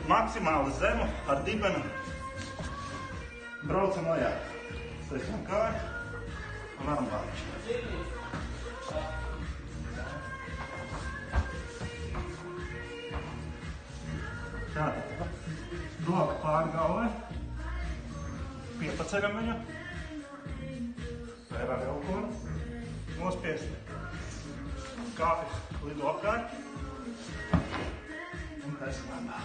Maksimāli zemu ar dibenu braucam lejā. Sēžam kāju un armbāriņš. Tātad, roka pāri galvai, piepaceļam viņu, vērā vilkonu, nospiest kāpis lido apkārt un taisam armbā.